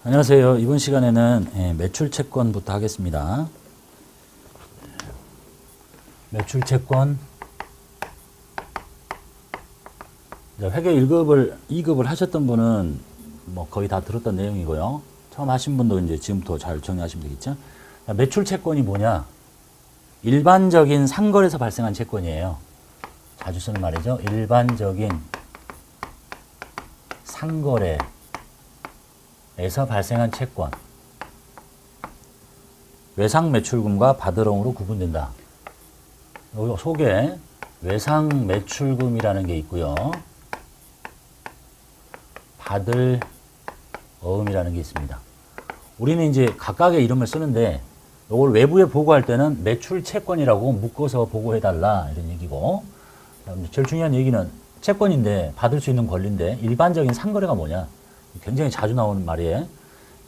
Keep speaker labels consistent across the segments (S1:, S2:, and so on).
S1: 안녕하세요. 이번 시간에는 매출 채권부터 하겠습니다. 매출 채권 회계 1급을 2급을 하셨던 분은 뭐 거의 다 들었던 내용이고요. 처음 하신 분도 이제 지금부터 잘 정리하시면 되겠죠. 매출 채권이 뭐냐? 일반적인 상거래에서 발생한 채권이에요. 자주 쓰는 말이죠. 일반적인 상거래에서 발생한 채권. 외상 매출금과 받으러움으로 구분된다. 여기 속에 외상 매출금이라는 게 있고요. 받을 어음이라는 게 있습니다. 우리는 이제 각각의 이름을 쓰는데 이걸 외부에 보고할 때는 매출 채권이라고 묶어서 보고해달라 이런 얘기고, 제일 중요한 얘기는 채권인데 받을 수 있는 권리인데 일반적인 상거래가 뭐냐? 굉장히 자주 나오는 말이에요.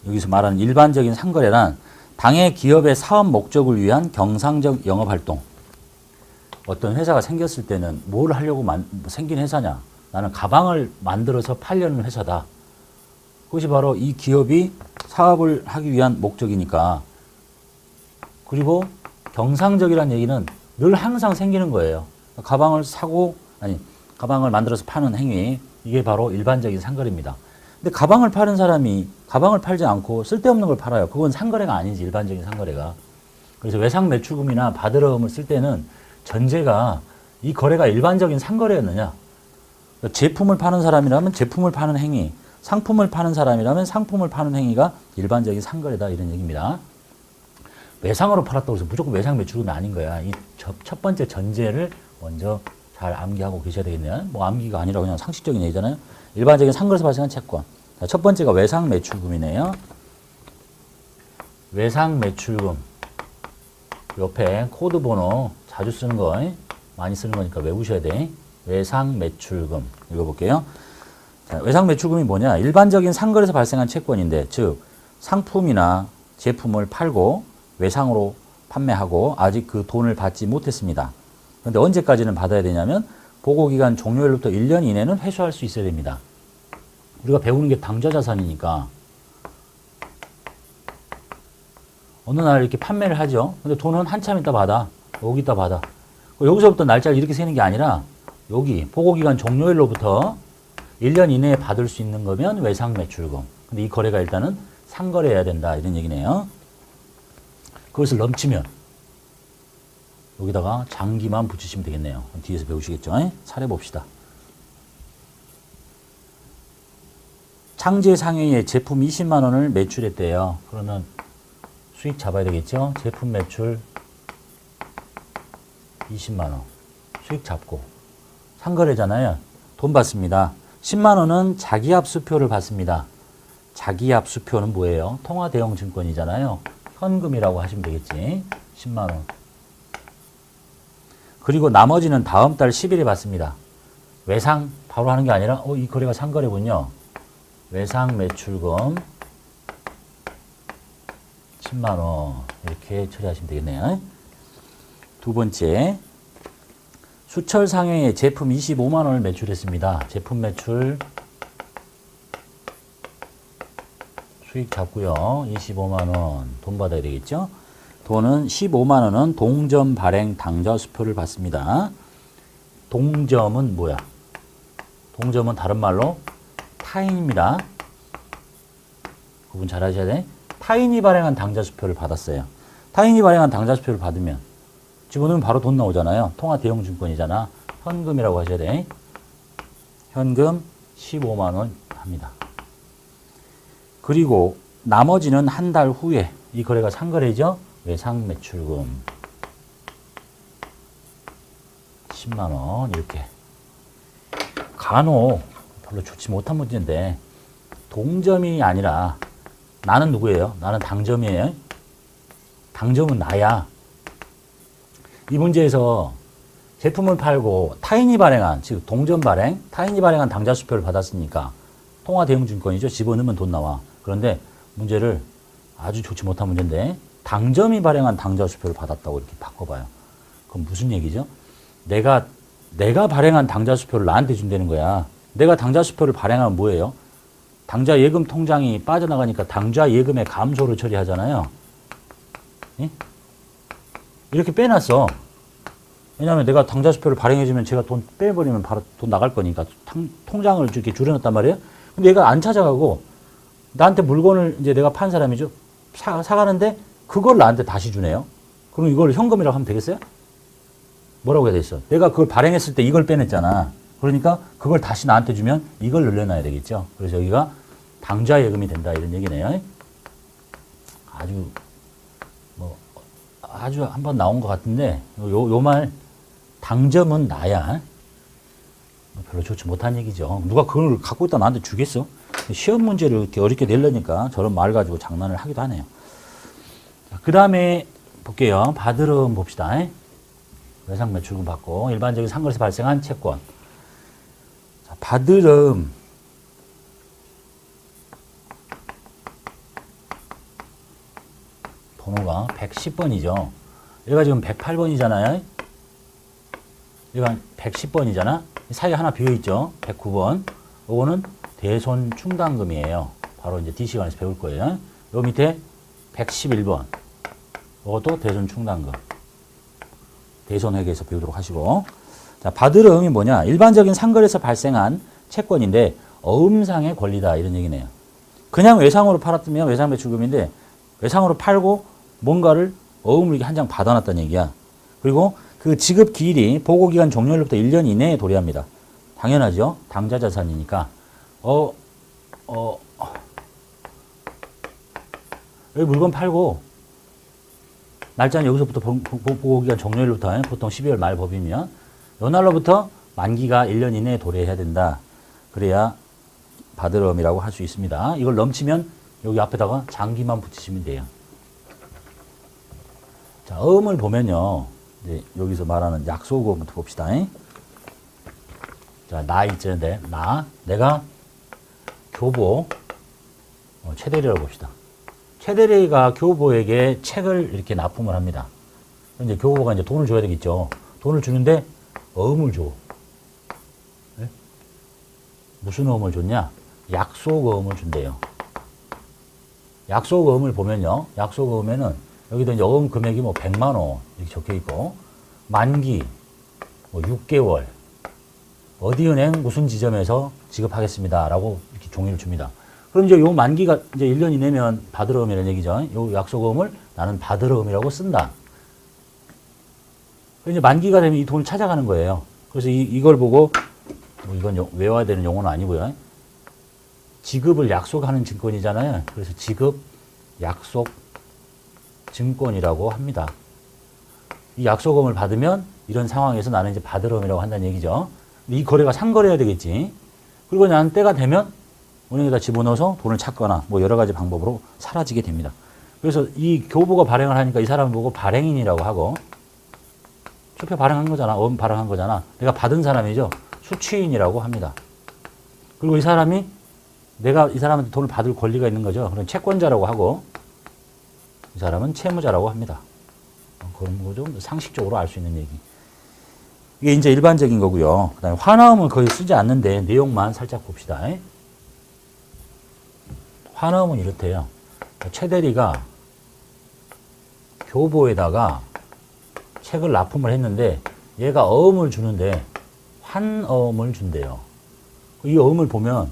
S1: 여기서 말하는 일반적인 상거래란 당해 기업의 사업 목적을 위한 경상적 영업활동. 어떤 회사가 생겼을 때는 뭘 하려고 생긴 회사냐? 나는 가방을 만들어서 팔려는 회사다. 그것이 바로 이 기업이 사업을 하기 위한 목적이니까. 그리고 경상적이라는 얘기는 늘 항상 생기는 거예요. 가방을 가방을 만들어서 파는 행위. 이게 바로 일반적인 상거래입니다. 근데 가방을 파는 사람이 가방을 팔지 않고 쓸데없는 걸 팔아요. 그건 상거래가 아니지, 일반적인 상거래가. 그래서 외상 매출금이나 받으러움을 쓸 때는 전제가 이 거래가 일반적인 상거래였느냐. 제품을 파는 사람이라면 제품을 파는 행위, 상품을 파는 사람이라면 상품을 파는 행위가 일반적인 상거래다, 이런 얘기입니다. 외상으로 팔았다고 해서 무조건 외상 매출금이 아닌 거야. 이 첫 번째 전제를 먼저 잘 암기하고 계셔야 되겠네요. 뭐 암기가 아니라 그냥 상식적인 얘기잖아요. 일반적인 상거래에서 발생한 채권. 자, 첫 번째가 외상 매출금이네요. 외상 매출금. 옆에 코드 번호 자주 쓰는 거, 많이 쓰는 거니까 외우셔야 돼. 외상 매출금. 읽어볼게요. 자, 외상 매출금이 뭐냐? 일반적인 상거래에서 발생한 채권인데, 즉 상품이나 제품을 팔고 외상으로 판매하고 아직 그 돈을 받지 못했습니다. 그런데 언제까지는 받아야 되냐면 보고기간 종료일로부터 1년 이내는 회수할 수 있어야 됩니다. 우리가 배우는 게 당좌자산이니까 어느 날 이렇게 판매를 하죠. 근데 돈은 한참 있다 받아. 여기다 받아. 여기서부터 날짜를 이렇게 세는 게 아니라 여기 보고기간 종료일로부터 1년 이내에 받을 수 있는 거면 외상 매출금. 근데 이 거래가 일단은 상거래해야 된다, 이런 얘기네요. 그것을 넘치면 여기다가 장기만 붙이시면 되겠네요. 뒤에서 배우시겠죠? 사례 봅시다. 창제 상해에 제품 20만 원을 매출했대요. 그러면 수익 잡아야 되겠죠? 제품 매출 20만 원. 수익 잡고. 상거래잖아요. 돈 받습니다. 10만 원은 자기압수표를 받습니다. 자기압수표는 뭐예요? 통화대형 증권이잖아요. 현금이라고 하시면 되겠지. 10만 원. 그리고 나머지는 다음 달 10일에 받습니다. 외상 바로 하는 게 아니라 이 거래가 상거래군요. 외상 매출금 10만 원 이렇게 처리하시면 되겠네요. 두 번째, 수철 상해에 제품 25만 원을 매출했습니다. 제품 매출 수익 잡고요. 25만 원 돈 받아야 되겠죠. 돈은 15만 원은 동점 발행 당좌 수표를 받습니다. 동점은 뭐야? 동점은 다른 말로 타인입니다. 구분 잘 하셔야 돼. 타인이 발행한 당좌 수표를 받았어요. 타인이 발행한 당좌 수표를 받으면 집어넣으면 바로 돈 나오잖아요. 통화 대형 증권이잖아. 현금이라고 하셔야 돼. 현금 15만 원 합니다. 그리고 나머지는 한 달 후에 이 거래가 상거래죠. 외상 매출금 10만 원 이렇게. 간혹 별로 좋지 못한 문제인데 동점이 아니라 나는 누구예요? 나는 당점이에요. 당점은 나야. 이 문제에서 제품을 팔고 타인이 발행한, 즉 동점 발행, 타인이 발행한 당좌 수표를 받았으니까 통화 대형 증권이죠. 집어넣으면 돈 나와. 그런데 문제를 아주 좋지 못한 문제인데 당점이 발행한 당좌 수표를 받았다고 이렇게 바꿔봐요. 그럼 무슨 얘기죠? 내가 발행한 당좌 수표를 나한테 준다는 거야. 내가 당좌 수표를 발행하면 뭐예요? 당좌 예금 통장이 빠져나가니까 당좌 예금의 감소를 처리하잖아요. 예? 이렇게 빼놨어. 왜냐하면 내가 당좌수표를 발행해주면 제가 돈 빼버리면 바로 돈 나갈 거니까 통장을 이렇게 줄여놨단 말이에요. 근데 얘가 안 찾아가고 나한테 물건을 이제 내가 판 사람이죠. 사가는데 그걸 나한테 다시 주네요. 그럼 이걸 현금이라고 하면 되겠어요? 뭐라고 해야 되겠어? 내가 그걸 발행했을 때 이걸 빼냈잖아. 그러니까 그걸 다시 나한테 주면 이걸 늘려놔야 되겠죠. 그래서 여기가 당좌 예금이 된다 이런 얘기네요. 아주 한번 나온 것 같은데 요 말 당점은 나야 별로 좋지 못한 얘기죠. 누가 그걸 갖고 있다 나한테 주겠어? 시험 문제를 이렇게 어렵게 내려니까 저런 말 가지고 장난을 하기도 하네요. 그 다음에 볼게요. 받으름 봅시다. 외상 매출금 받고 일반적인 상거래에서 발생한 채권. 자, 받으름 번호가 110번이죠. 얘가 지금 108번이잖아요. 얘가 110번이잖아. 사이에 하나 비어있죠. 109번. 요거는 대손 충당금이에요. 바로 이제 D 시간에서 배울 거예요. 요 밑에 111번. 요것도 대손 충당금. 대손회계에서 배우도록 하시고. 자, 받으름이 뭐냐? 일반적인 상거래에서 발생한 채권인데 어음상의 권리다 이런 얘기네요. 그냥 외상으로 팔았으면 외상 매출금인데 외상으로 팔고 뭔가를 어음을 한 장 받아놨다는 얘기야. 그리고 그 지급 기일이 보고기간 종료일로부터 1년 이내에 도래합니다. 당연하죠. 당좌 자산이니까. 여기 물건 팔고 날짜는 여기서부터 보고기간 종료일로부터 보통 12월 말 법이면 요 날로부터 만기가 1년 이내에 도래해야 된다. 그래야 받으름이라고 할 수 있습니다. 이걸 넘치면 여기 앞에다가 장기만 붙이시면 돼요. 자, 어음을 보면요. 이제 여기서 말하는 약속어부터 봅시다. 자, 나 있는데, 내가 교보, 최대리라고 봅시다. 최대리가 교보에게 책을 이렇게 납품을 합니다. 이제 교보가 이제 돈을 줘야 되겠죠. 돈을 주는데 어음을 줘. 네? 무슨 어음을 줬냐? 약속어음을 준대요. 약속어음을 보면요. 약속어음에는 여기도 이제 어음 금액이 뭐 100만 원 이렇게 적혀 있고 만기 뭐 6개월 어디 은행 무슨 지점에서 지급하겠습니다라고 이렇게 종이를 줍니다. 그럼 이제 요 만기가 이제 1년 이내면 받으러음이라는 얘기죠. 요 약속어음을 나는 받으러음이라고 쓴다. 이제 만기가 되면 이 돈을 찾아가는 거예요. 그래서 이걸 보고 뭐 이건 외워야 되는 용어는 아니고요. 지급을 약속하는 증권이잖아요. 그래서 지급 약속 증권이라고 합니다. 이 약속음을 받으면 이런 상황에서 나는 이제 받으러음이라고 한다는 얘기죠. 이 거래가 상거래해야 되겠지. 그리고 나는 때가 되면 은행에다 집어넣어서 돈을 찾거나 뭐 여러 가지 방법으로 사라지게 됩니다. 그래서 이 교보가 발행을 하니까 이 사람을 보고 발행인이라고 하고 수표 발행한 거잖아. 어음 발행한 거잖아. 내가 받은 사람이죠. 수취인이라고 합니다. 그리고 이 사람이 내가 이 사람한테 돈을 받을 권리가 있는 거죠. 그럼 채권자라고 하고 이 사람은 채무자라고 합니다. 그런 거 좀 상식적으로 알 수 있는 얘기. 이게 이제 일반적인 거고요. 그다음에 환화음은 거의 쓰지 않는데 내용만 살짝 봅시다. 환화음은 이렇대요. 최대리가 교보에다가 책을 납품을 했는데 얘가 어음을 주는데 환어음을 준대요. 이 어음을 보면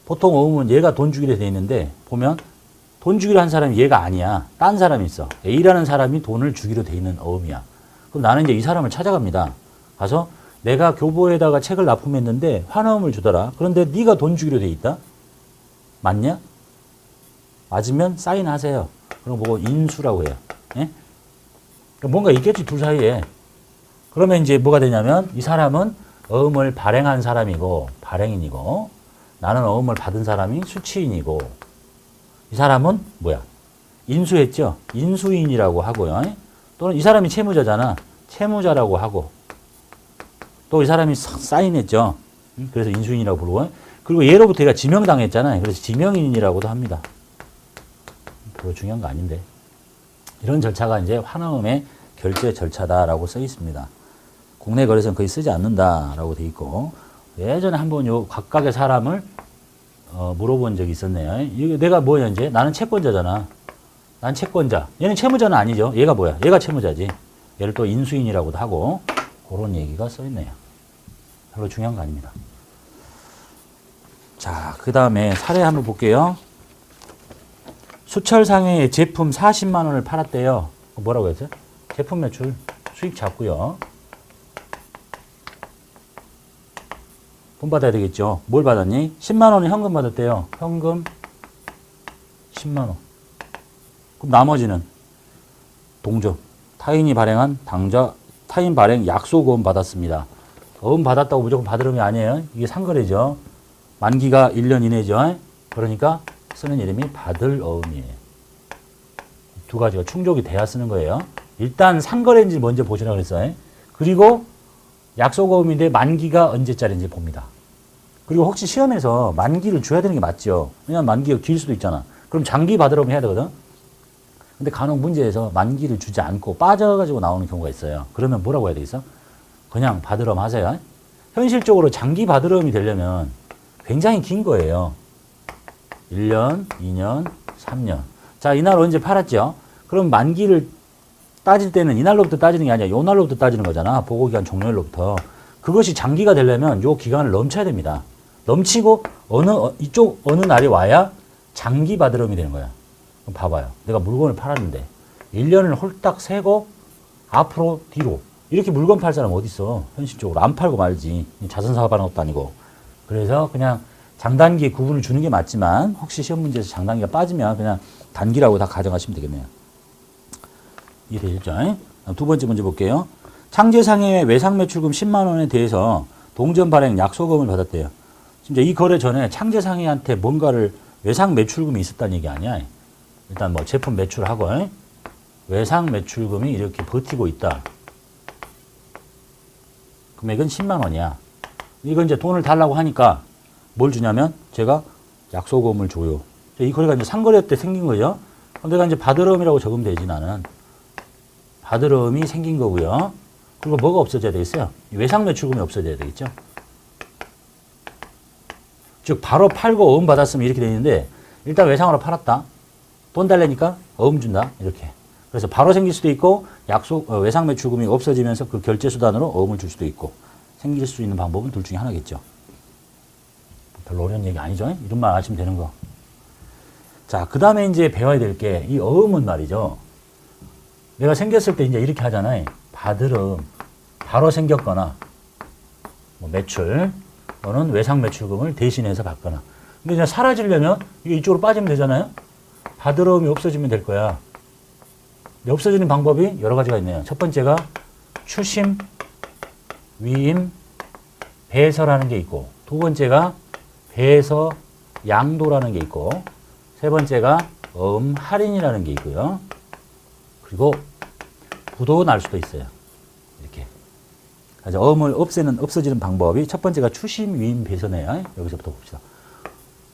S1: 보통 어음은 얘가 돈 주기로 돼 있는데 보면 돈 주기로 한 사람이 얘가 아니야. 딴 사람이 있어. A라는 사람이 돈을 주기로 돼 있는 어음이야. 그럼 나는 이제 이 사람을 찾아갑니다. 가서 내가 교보에다가 책을 납품했는데 환어음을 주더라. 그런데 네가 돈 주기로 돼 있다. 맞냐? 맞으면 사인하세요. 그럼 보고 인수라고 해요. 예? 뭔가 있겠지 둘 사이에. 그러면 이제 뭐가 되냐면 이 사람은 어음을 발행한 사람이고 발행인이고 나는 어음을 받은 사람이 수취인이고 이 사람은 뭐야? 인수했죠? 인수인이라고 하고요. 또는 이 사람이 채무자잖아. 채무자라고 하고 또 이 사람이 사인했죠. 그래서 인수인이라고 부르고 그리고 얘로부터 얘가 지명당했잖아요. 그래서 지명인이라고도 합니다. 별로 중요한 거 아닌데 이런 절차가 이제 환어음의 결제 절차다라고 써 있습니다. 국내 거래소는 거의 쓰지 않는다라고 돼 있고 예전에 한번 요 각각의 사람을 물어본 적이 있었네요. 이게 내가 뭐야, 이제? 나는 채권자잖아. 난 채권자. 얘는 채무자는 아니죠. 얘가 뭐야? 얘가 채무자지. 얘를 또 인수인이라고도 하고, 그런 얘기가 써있네요. 별로 중요한 거 아닙니다. 자, 그 다음에 사례 한번 볼게요. 수철상해의 제품 40만 원을 팔았대요. 뭐라고 했어요? 제품 매출 수익 잡고요. 돈 받아야 되겠죠. 뭘 받았니? 10만 원을 현금 받았대요. 현금 10만 원. 그럼 나머지는 동점. 타인이 발행한 타인 발행 약속어음 받았습니다. 어음 받았다고 무조건 받으름이 아니에요. 이게 상거래죠. 만기가 1년 이내죠. 그러니까 쓰는 이름이 받을 어음이에요. 두 가지가 충족이 돼야 쓰는 거예요. 일단 상거래인지 먼저 보시라고 그랬어요. 그리고 약속어음인데 만기가 언제짜리인지 봅니다. 그리고 혹시 시험에서 만기를 줘야 되는 게 맞죠. 왜냐면 만기가 길 수도 있잖아. 그럼 장기 받으러면 해야 되거든. 근데 간혹 문제에서 만기를 주지 않고 빠져가지고 나오는 경우가 있어요. 그러면 뭐라고 해야 되겠어? 그냥 받으럼 하세요. 현실적으로 장기 받으럼이 되려면 굉장히 긴 거예요. 1년, 2년, 3년. 자, 이날 언제 팔았죠? 그럼 만기를 따질 때는 이날로부터 따지는 게 아니라 요 날로부터 따지는 거잖아. 보고기간 종료일로부터. 그것이 장기가 되려면 요 기간을 넘쳐야 됩니다. 넘치고 이쪽 어느 날이 와야 장기 받으럼이 되는 거야. 그럼 봐봐요. 내가 물건을 팔았는데 1년을 홀딱 세고 앞으로 뒤로 이렇게 물건 팔 사람 어디 있어? 현실적으로 안 팔고 말지. 자선사업하는 것도 아니고. 그래서 그냥 장단기에 구분을 주는 게 맞지만 혹시 시험 문제에서 장단기가 빠지면 그냥 단기라고 다 가정하시면 되겠네요. 이해되셨죠? 두 번째 문제 볼게요. 창제상해의 외상매출금 10만 원에 대해서 동전 발행 약속금을 받았대요. 진짜 이 거래 전에 창제상해한테 뭔가를 외상매출금이 있었다는 얘기 아니야. 일단 뭐 제품 매출하고 외상매출금이 이렇게 버티고 있다. 금액은 10만 원이야. 이건 이제 돈을 달라고 하니까 뭘 주냐면 제가 약속금을 줘요. 이 거래가 이제 상거래 때 생긴 거죠. 그럼 내가 이제 받으럼이라고 적으면 되지 나는. 받으럼이 생긴 거고요. 그리고 뭐가 없어져야 되겠어요? 외상매출금이 없어져야 되겠죠. 즉 바로 팔고 어음 받았으면 이렇게 되는데 일단 외상으로 팔았다. 돈 달래니까 어음 준다. 이렇게. 그래서 바로 생길 수도 있고 외상매출금이 없어지면서 그 결제수단으로 어음을 줄 수도 있고 생길 수 있는 방법은 둘 중에 하나겠죠. 별로 어려운 얘기 아니죠? 이름만 아시면 되는 거. 자, 그 다음에 이제 배워야 될 게 이 어음은 말이죠. 내가 생겼을 때 이제 이렇게 하잖아요. 받으름, 바로 생겼거나, 뭐 매출, 또는 외상매출금을 대신해서 받거나. 근데 이제 사라지려면 이게 이쪽으로 빠지면 되잖아요. 받으름이 없어지면 될 거야. 근데 없어지는 방법이 여러 가지가 있네요. 첫 번째가 추심, 위임, 배서라는 게 있고, 두 번째가 배서, 양도라는 게 있고, 세 번째가 어음, 할인이라는 게 있고요. 그리고 부도 날 수도 있어요. 이렇게. 그래서 어음을 없어지는 방법이 첫 번째가 추심, 위임, 배서네요. 여기서부터 봅시다.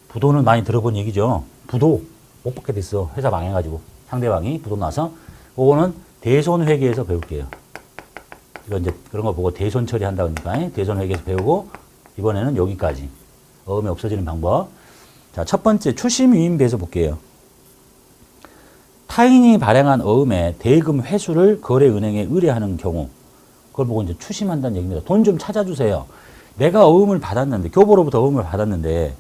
S1: 부도는 많이 들어본 얘기죠. 부도 못 받게 됐어. 회사 망해가지고 상대방이 부도 나서 그거는 대손회계에서 배울게요. 이거 이제 그런 거 보고 대손 처리한다 그러니까 대손회계에서 배우고 이번에는 여기까지 어음이 없어지는 방법. 자, 첫 번째 추심, 위임, 배서 볼게요. 타인이 발행한 어음의 대금 회수를 거래은행에 의뢰하는 경우 그걸 보고 이제 추심한다는 얘기입니다. 돈 좀 찾아주세요. 내가 어음을 받았는데 교보로부터 어음을 받았는데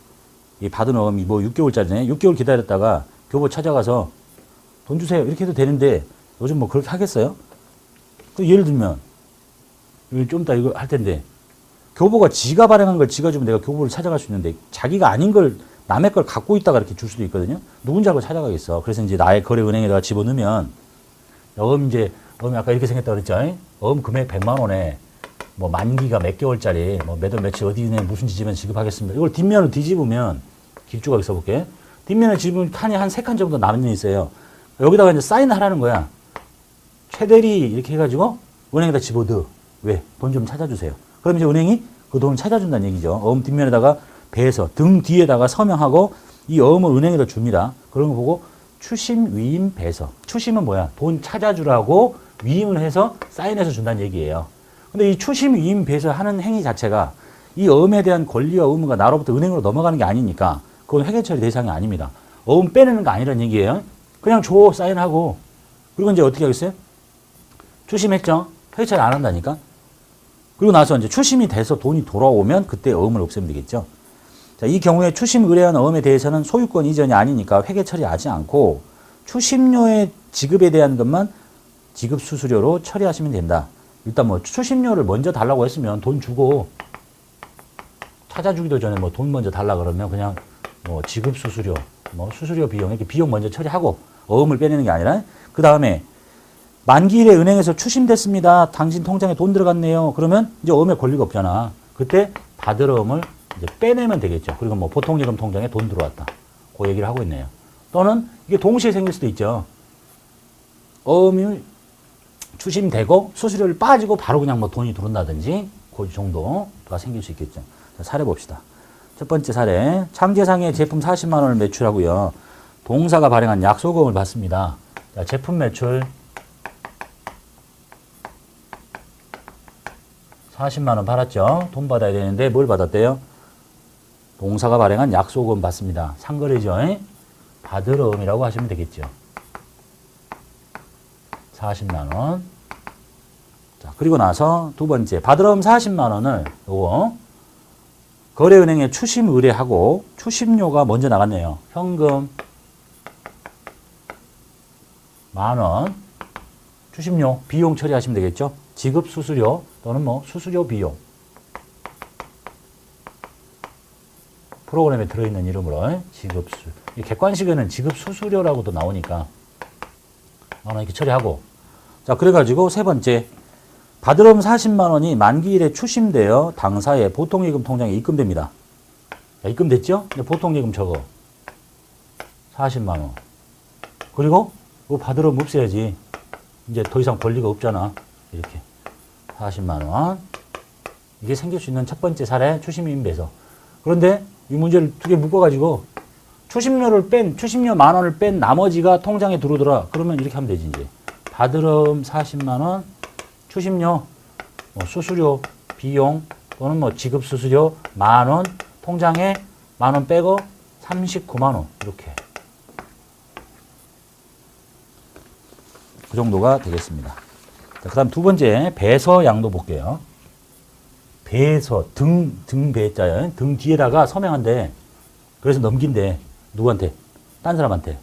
S1: 이 받은 어음이 뭐 6개월짜리네. 6개월 기다렸다가 교보 찾아가서 돈 주세요. 이렇게 해도 되는데 요즘 뭐 그렇게 하겠어요? 예를 들면 좀 이따 이거 할 텐데 교보가 지가 발행한 걸 지가 주면 내가 교보를 찾아갈 수 있는데 자기가 아닌 걸 남의 걸 갖고 있다가 이렇게 줄 수도 있거든요. 누군지 알고 찾아가겠어. 그래서 이제 나의 거래은행에다가 집어넣으면 어음이 아까 이렇게 생겼다 그랬죠. 어음 금액 100만 원에 뭐 만기가 몇 개월짜리 뭐 몇 월 며칠 어디 있는 무슨 지점에 지급하겠습니다. 이걸 뒷면을 뒤집으면 길쭉하게 써볼게. 뒷면에 집으면 칸이 한 3칸 정도 남는 있어요. 여기다가 이제 사인을 하라는 거야. 최대리 이렇게 해가지고 은행에다 집어넣어. 왜? 돈 좀 찾아주세요. 그럼 이제 은행이 그 돈을 찾아준다는 얘기죠. 어음 뒷면에다가 배서 등 뒤에다가 서명하고 이 어음을 은행에다 줍니다. 그런 거 보고 추심, 위임, 배서. 추심은 뭐야? 돈 찾아주라고 위임을 해서 사인해서 준다는 얘기예요. 근데 이 추심, 위임, 배서 하는 행위 자체가 이 어음에 대한 권리와 의무가 나로부터 은행으로 넘어가는 게 아니니까 그건 회계 처리 대상이 아닙니다. 어음 빼내는 거 아니라는 얘기예요. 그냥 줘, 사인하고. 그리고 이제 어떻게 하겠어요? 추심했죠? 회계 처리 안 한다니까? 그리고 나서 이제 추심이 돼서 돈이 돌아오면 그때 어음을 없애면 되겠죠. 자, 이 경우에 추심 의뢰한 어음에 대해서는 소유권 이전이 아니니까 회계 처리하지 않고 추심료의 지급에 대한 것만 지급 수수료로 처리하시면 된다. 일단 뭐 추심료를 먼저 달라고 했으면 돈 주고 찾아주기도 전에 뭐 돈 먼저 달라 그러면 그냥 뭐 지급 수수료, 뭐 수수료 비용 이렇게 비용 먼저 처리하고 어음을 빼내는 게 아니라 그 다음에 만기일에 은행에서 추심됐습니다. 당신 통장에 돈 들어갔네요. 그러면 이제 어음에 권리가 없잖아. 그때 받을 어음을 이제 빼내면 되겠죠. 그리고 뭐 보통예금 통장에 돈 들어왔다. 그 얘기를 하고 있네요. 또는 이게 동시에 생길 수도 있죠. 어음이 추심되고 수수료를 빠지고 바로 그냥 뭐 돈이 들어온다든지 그 정도가 생길 수 있겠죠. 자, 사례 봅시다. 첫 번째 사례. 창제상의 제품 40만 원을 매출하고요. 동사가 발행한 약속금을 받습니다. 자, 제품 매출 40만 원 팔았죠. 돈 받아야 되는데 뭘 받았대요? 동사가 발행한 약속금 받습니다. 상거래죠. 받을 어음이라고 하시면 되겠죠. 40만 원. 자, 그리고 나서 두 번째 받을 어음 40만 원을 요거 거래은행에 추심 의뢰하고 추심료가 먼저 나갔네요. 현금 10,000원. 추심료 비용 처리하시면 되겠죠. 지급 수수료 또는 뭐 수수료 비용. 프로그램에 들어있는 이름으로 지급수. 이 객관식에는 지급 수수료라고도 나오니까 이렇게 처리하고. 자, 그래가지고 세 번째 받을 어음 40만 원이 만기일에 추심되어 당사의 보통예금 통장에 입금됩니다. 자, 입금됐죠? 보통예금 저거 40만 원. 그리고 이거 받을 어음 없애야지. 이제 더 이상 권리가 없잖아. 이렇게 40만 원. 이게 생길 수 있는 첫 번째 사례 추심임배서. 그런데 이 문제를 두 개 묶어가지고 추심료 10,000원을 뺀 나머지가 통장에 들어오더라. 그러면 이렇게 하면 되지, 이제. 받을 어음 40만 원, 추심료, 뭐 수수료, 비용, 또는 뭐 지급 수수료 10,000원, 통장에 10,000원 빼고 39만 원. 이렇게. 그 정도가 되겠습니다. 그 다음 두 번째, 배서 양도 볼게요. 배서, 등 배자요. 등 뒤에다가 서명한대. 그래서 넘긴대. 누구한테? 딴 사람한테.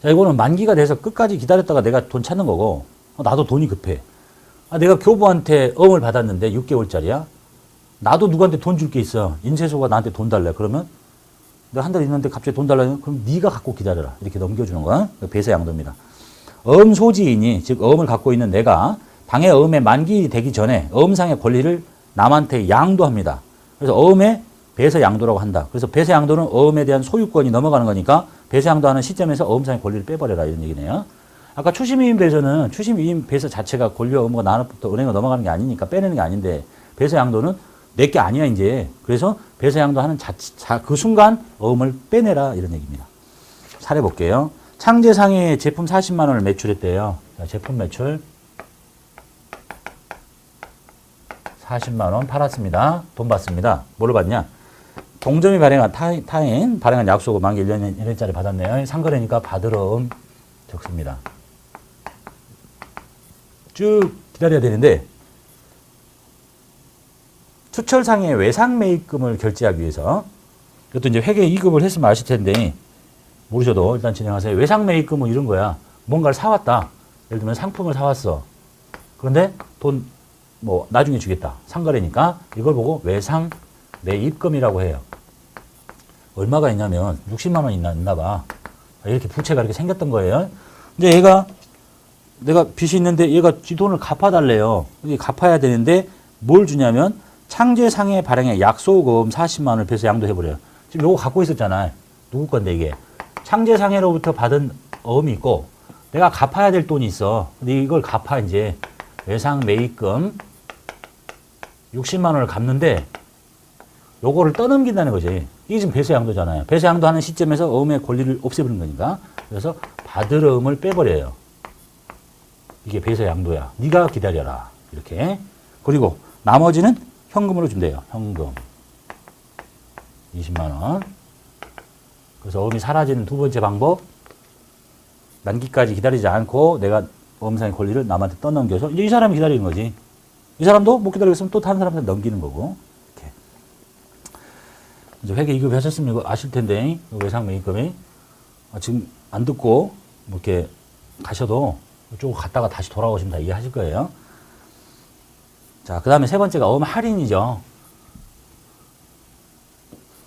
S1: 자, 이거는 만기가 돼서 끝까지 기다렸다가 내가 돈 찾는 거고, 나도 돈이 급해. 내가 교부한테 어음을 받았는데 6개월짜리야. 나도 누구한테 돈 줄 게 있어. 인쇄소가 나한테 돈 달래. 그러면 내가 한 달 있는데 갑자기 돈 달라면 그럼 네가 갖고 기다려라. 이렇게 넘겨주는 거야. 배서 양도입니다. 어음 소지인이, 즉 어음을 갖고 있는 내가 방해 어음의 만기일이 되기 전에 어음상의 권리를 남한테 양도합니다. 그래서 어음의 배서 양도라고 한다. 그래서 배서 양도는 어음에 대한 소유권이 넘어가는 거니까 배서 양도하는 시점에서 어음상의 권리를 빼버려라 이런 얘기네요. 아까 추심위임 배서는 추심위임 배서 자체가 권리 의무가 나눠부터 은행에 넘어가는 게 아니니까 빼내는 게 아닌데 배서 양도는 내 게 아니야 이제. 그래서 배서 양도하는 그 순간 어음을 빼내라 이런 얘기입니다. 사례 볼게요. 창제상의 제품 40만 원을 매출했대요. 자, 제품 매출 40만 원 팔았습니다. 돈 받습니다. 뭐를 받냐? 동점이 발행한 타인 발행한 약속을 만기 1년짜리 받았네요. 상거래니까 받을 어음 적습니다. 쭉 기다려야 되는데 추철상의 외상 매입금을 결제하기 위해서 이것도 이제 회계 이급을 했으면 아실 텐데 모르셔도 일단 진행하세요. 외상 매입금은 이런 거야. 뭔가를 사왔다. 예를 들면 상품을 사왔어. 그런데 돈 뭐 나중에 주겠다. 상거래니까 이걸 보고 외상 매입금이라고 해요. 얼마가 있냐면 60만 원 있나 봐. 이렇게 부채가 이렇게 생겼던 거예요. 근데 얘가 내가 빚이 있는데 얘가 이 돈을 갚아달래요. 갚아야 되는데 뭘 주냐면 창제상의 발행의 약속금 40만 원을 배서 양도해버려요. 지금 요거 갖고 있었잖아요. 누구 건데 이게. 창제상해로부터 받은 어음이 있고 내가 갚아야 될 돈이 있어. 근데 이걸 갚아 이제. 외상 매입금 60만 원을 갚는데 요거를 떠넘긴다는 거지. 이게 지금 배서 양도잖아요. 배서 양도하는 시점에서 어음의 권리를 없애버린 거니까. 그래서 받을 어음을 빼버려요. 이게 배서 양도야. 네가 기다려라. 이렇게. 그리고 나머지는 현금으로 준대요. 현금 20만 원. 그래서 어음이 사라지는 두 번째 방법, 만기까지 기다리지 않고 내가 어음상의 권리를 남한테 떠넘겨서 이제 이 사람이 기다리는 거지. 이 사람도 못 기다리겠으면 또 다른 사람한테 넘기는 거고. 이렇게. 이제 회계 2급 하셨으면 이거 아실 텐데, 외상 매입금이 지금 안 듣고 뭐 이렇게 가셔도 이쪽으로 갔다가 다시 돌아오시면 다 이해하실 거예요. 자, 그 다음에 세 번째가 어음 할인이죠.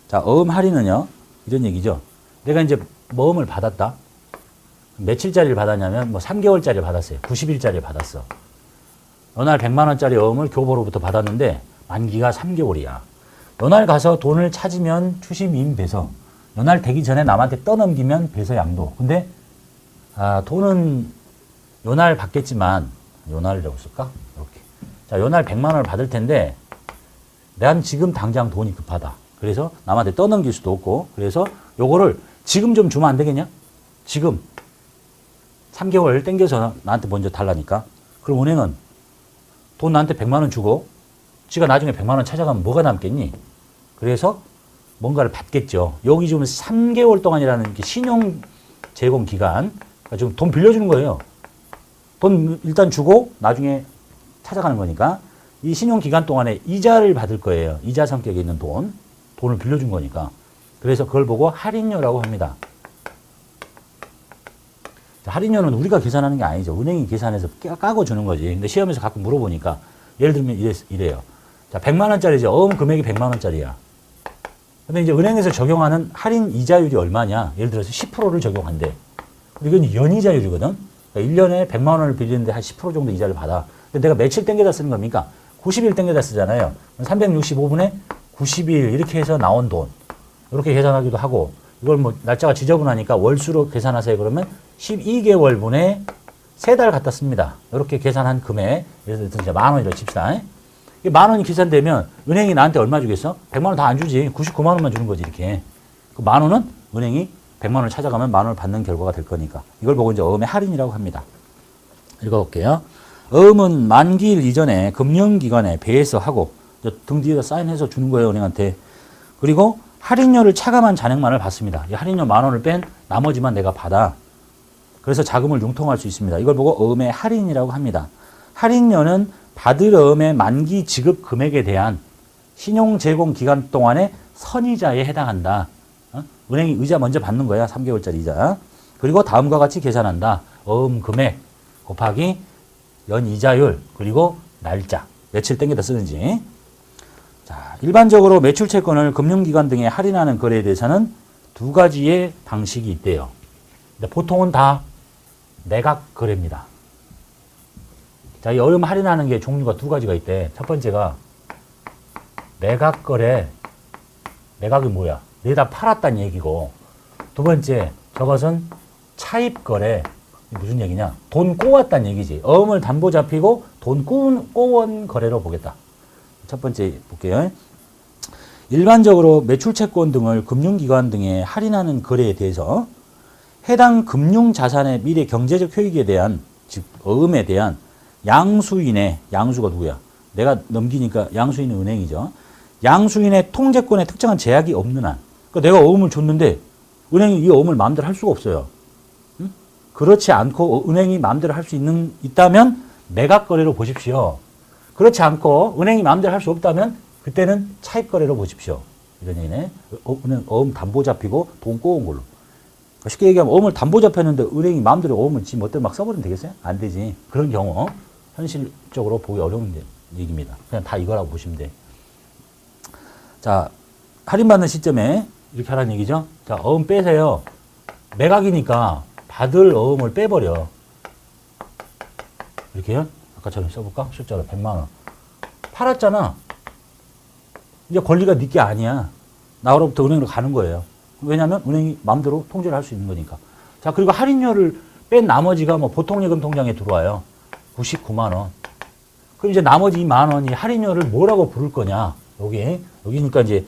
S1: 자, 어음 할인은요, 이런 얘기죠. 내가 이제 어음을 받았다. 며칠짜리를 받았냐면, 뭐 3개월짜리를 받았어요. 90일짜리를 받았어. 어느 날 100만원짜리 어음을 교보로부터 받았는데, 만기가 3개월이야. 어느 날 가서 돈을 찾으면 추심임 배서. 어느 날 되기 전에 남한테 떠넘기면 배서 양도. 근데, 돈은 요 날 받겠지만, 요 날이라고 쓸까? 이렇게. 자, 요 날 100만원을 받을 텐데, 난 지금 당장 돈이 급하다. 그래서 남한테 떠넘길 수도 없고, 그래서 요거를 지금 좀 주면 안 되겠냐? 지금 3개월 땡겨서 나한테 먼저 달라니까. 그럼 은행은 돈 나한테 100만원 주고 지가 나중에 100만원 찾아가면 뭐가 남겠니? 그래서 뭔가를 받겠죠. 여기 지금 3개월 동안이라는 게 신용 제공 기간, 그러니까 지금 돈 빌려주는 거예요. 돈 일단 주고 나중에 찾아가는 거니까 이 신용 기간 동안에 이자를 받을 거예요. 이자 성격에 있는 돈을 빌려준 거니까. 그래서 그걸 보고 할인료라고 합니다. 할인료는 우리가 계산하는 게 아니죠. 은행이 계산해서 까고 주는 거지. 근데 시험에서 가끔 물어보니까 예를 들면 이래요. 자, 100만원짜리죠. 어음 금액이 100만원짜리야. 근데 이제 은행에서 적용하는 할인 이자율이 얼마냐? 예를 들어서 10%를 적용한대. 이건 연이자율이거든. 그러니까 1년에 100만원을 빌리는데 한 10% 정도 이자를 받아. 근데 내가 며칠 땡겨다 쓰는 겁니까? 90일 땡겨다 쓰잖아요. 365분에 90일 이렇게 해서 나온 돈. 이렇게 계산하기도 하고, 이걸 뭐 날짜가 지저분하니까 월수로 계산하세요. 그러면 12개월분에 3달 갖다 씁니다. 이렇게 계산한 금액, 예를 들어서 이제 10,000원이라고 칩시다. 10,000원이 계산되면 은행이 나한테 얼마 주겠어? 100만원 다 안 주지. 99만원만 주는 거지, 이렇게. 그 10,000원은 은행이 100만원을 찾아가면 10,000원을 받는 결과가 될 거니까. 이걸 보고 이제 어음의 할인이라고 합니다. 읽어볼게요. 어음은 만기일 이전에 금융기관에 배에서 등 뒤에다 사인해서 주는 거예요, 은행한테. 그리고 할인료를 차감한 잔액만을 받습니다. 이 할인료 10,000원을 뺀 나머지만 내가 받아. 그래서 자금을 융통할 수 있습니다. 이걸 보고 어음의 할인이라고 합니다. 할인료는 받을 어음의 만기 지급 금액에 대한 신용 제공 기간 동안의 선이자에 해당한다. 은행이 의자 먼저 받는 거야. 3개월짜리 이자. 그리고 다음과 같이 계산한다. 어음 금액 곱하기 연 이자율 그리고 날짜. 며칠 땡겨다 쓰는지. 자, 일반적으로 매출 채권을 금융기관 등에 할인하는 거래에 대해서는 두 가지의 방식이 있대요. 근데 보통은 다 매각 거래입니다. 자, 이 어음 할인하는 게 종류가 두 가지가 있대. 첫 번째가 매각 거래. 매각이 뭐야? 내다 팔았다는 얘기고. 두 번째, 저것은 차입 거래. 무슨 얘기냐? 돈 꼬았다는 얘기지. 어음을 담보 잡히고 돈 꼬은 거래로 보겠다. 첫 번째 볼게요. 일반적으로 매출채권 등을 금융기관 등에 할인하는 거래에 대해서 해당 금융자산의 미래 경제적 효익에 대한, 즉 어음에 대한 양수인의, 양수가 누구야? 내가 넘기니까 양수인은 은행이죠. 양수인의 통제권에 특정한 제약이 없는 한. 그러니까 내가 어음을 줬는데 은행이 이 어음을 마음대로 할 수가 없어요. 응? 그렇지 않고 은행이 마음대로 할 수 있다면 매각거래로 보십시오. 그렇지 않고 은행이 마음대로 할 수 없다면 그때는 차입거래로 보십시오. 이런 얘기네. 어음 담보 잡히고 돈 꼬은 걸로. 쉽게 얘기하면 어음을 담보 잡혔는데 은행이 마음대로 어음을 지 멋대로 막 써버리면 되겠어요? 안 되지. 그런 경우 현실적으로 보기 어려운 얘기입니다. 그냥 다 이거라고 보시면 돼. 자, 할인받는 시점에 이렇게 하라는 얘기죠. 자, 어음 빼세요. 매각이니까 받을 어음을 빼버려. 이렇게요? 아까처럼 써볼까? 숫자로 100만원. 팔았잖아. 이제 권리가 네 게 아니야. 나로부터 은행으로 가는 거예요. 왜냐하면 은행이 마음대로 통제를 할 수 있는 거니까. 자, 그리고 할인료를 뺀 나머지가 뭐 보통예금 통장에 들어와요. 99만원. 그럼 이제 나머지 이 만원이 할인료를 뭐라고 부를 거냐. 여기니까 이제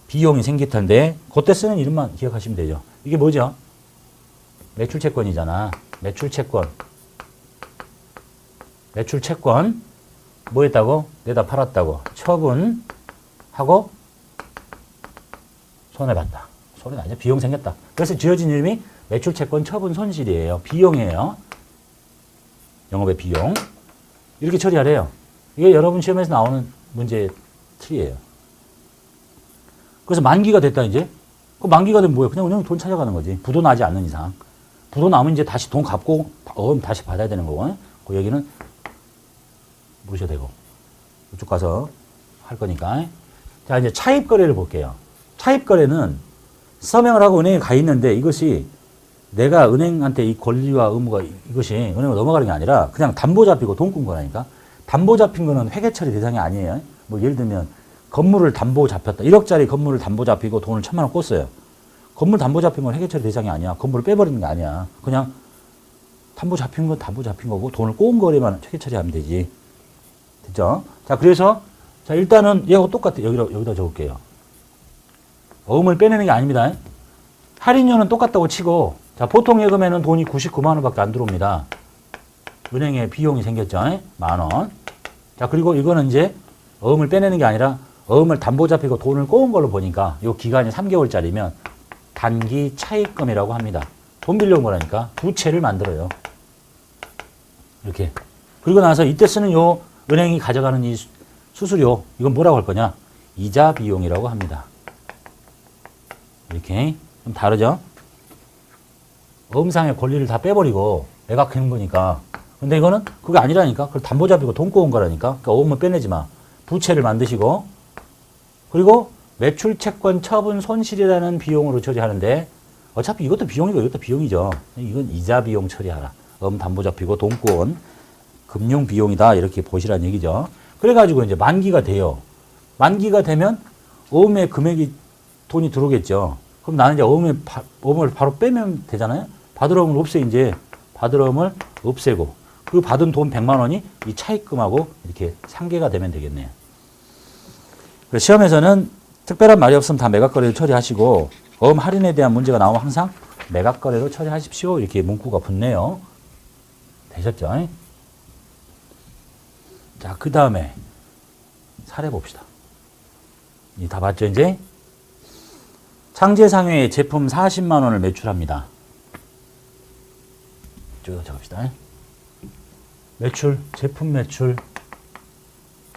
S1: 비용이 생길 텐데, 그때 쓰는 이름만 기억하시면 되죠. 이게 뭐죠? 매출채권이잖아. 매출채권. 매출채권. 뭐 했다고? 내다 팔았다고. 처분하고 손해봤다. 소리 나죠? 비용 생겼다. 그래서 지어진 이름이 매출채권 처분 손실이에요. 비용이에요. 영업의 비용. 이렇게 처리하래요. 이게 여러분 시험에서 나오는 문제의 틀이에요. 그래서 만기가 됐다, 이제. 그 만기가 되면 뭐예요? 그냥 은행 돈 찾아가는 거지. 부도 나지 않는 이상. 부도 나면 이제 다시 돈 갚고, 다시 받아야 되는 거고. 그 얘기는 모르셔도 되고. 이쪽 가서 할 거니까. 자, 이제 차입거래를 볼게요. 차입거래는 서명을 하고 은행에 가 있는데 이것이 내가 은행한테 이 권리와 의무가 이것이 은행으로 넘어가는 게 아니라 그냥 담보 잡히고 돈 꾼 거라니까. 담보 잡힌 거는 회계 처리 대상이 아니에요. 뭐 예를 들면 건물을 담보 잡혔다. 1억짜리 건물을 담보 잡히고 돈을 1,000만 원 꿨어요. 건물 담보 잡힌 건 회계 처리 대상이 아니야. 건물을 빼버리는 게 아니야. 그냥 담보 잡힌 건 담보 잡힌 거고 돈을 꼬은 거래만 회계 처리하면 되지. 됐죠? 자, 그래서 자, 일단은 얘하고 똑같아. 여기다 적을게요. 어음을 빼내는 게 아닙니다. 할인료는 똑같다고 치고, 자, 보통 예금에는 돈이 99만 원밖에 안 들어옵니다. 은행에 비용이 생겼죠. 만 원. 자, 그리고 이거는 이제 어음을 빼내는 게 아니라 어음을 담보 잡히고 돈을 꼬은 걸로 보니까 요 기간이 3개월짜리면 단기 차입금이라고 합니다. 돈 빌려온 거라니까 부채를 만들어요. 이렇게. 그리고 나서 이때 쓰는 요 은행이 가져가는 이 수수료, 이건 뭐라고 할 거냐? 이자 비용이라고 합니다. 이렇게. 좀 다르죠? 어음상의 권리를 다 빼버리고 매각하는 거니까. 근데 이거는 그게 아니라니까. 그걸 담보 잡히고 돈 꼬은 거라니까. 그러니까 어음은 빼내지 마. 부채를 만드시고. 그리고 매출 채권 처분 손실이라는 비용으로 처리하는데 어차피 이것도 비용이고 이것도 비용이죠. 이건 이자 비용 처리하라. 어음 담보 잡히고 돈 꼬은 금융 비용이다. 이렇게 보시라는 얘기죠. 그래가지고 이제 만기가 돼요. 만기가 되면 어음의 금액이 돈이 들어오겠죠. 그럼 나는 이제 어음을 바로 빼면 되잖아요. 받을 어음을 없애, 이제. 받을 어음을 없애고. 그 받은 돈 100만 원이 이 차입금하고 이렇게 상계가 되면 되겠네요. 그래서 시험에서는 특별한 말이 없으면 다 매각거래로 처리하시고, 어음 할인에 대한 문제가 나오면 항상 매각거래로 처리하십시오. 이렇게 문구가 붙네요. 되셨죠? 자, 그 다음에 사례 봅시다. 다 봤죠, 이제? 창제상회에 제품 40만 원을 매출합니다. 이쪽에다 적읍시다. 매출, 제품 매출,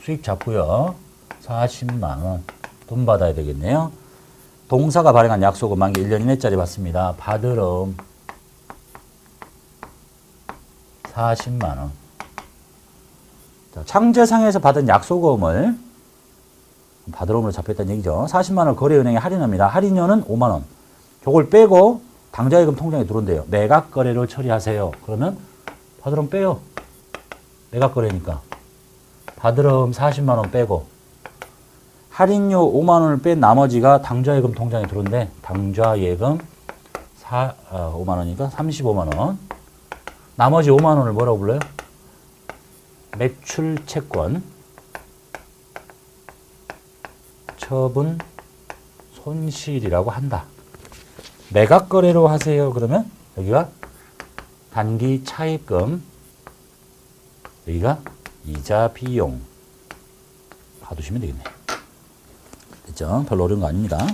S1: 수익 잡고요. 40만 원. 돈 받아야 되겠네요. 동사가 발행한 약속은 만기 1년 이내짜리 받습니다. 받을 어음 40만 원. 자, 창제상에서 받은 약속어음을 받을 어음으로 잡혔다는 얘기죠. 40만 원을 거래은행에 할인합니다. 할인료는 5만 원. 저걸 빼고 당좌예금 통장에 들어온대요. 매각거래로 처리하세요. 그러면 받을 어음 빼요. 매각거래니까. 받을 어음 40만 원 빼고 할인료 5만 원을 뺀 나머지가 당좌예금 통장에 들어온대. 당좌예금 5만 원이니까 35만 원. 나머지 5만 원을 뭐라고 불러요? 매출채권 처분 손실이라고 한다. 매각거래로 하세요. 그러면 여기가 단기 차입금, 여기가 이자 비용 봐두시면 되겠네요. 됐죠? 별로 어려운 거 아닙니다.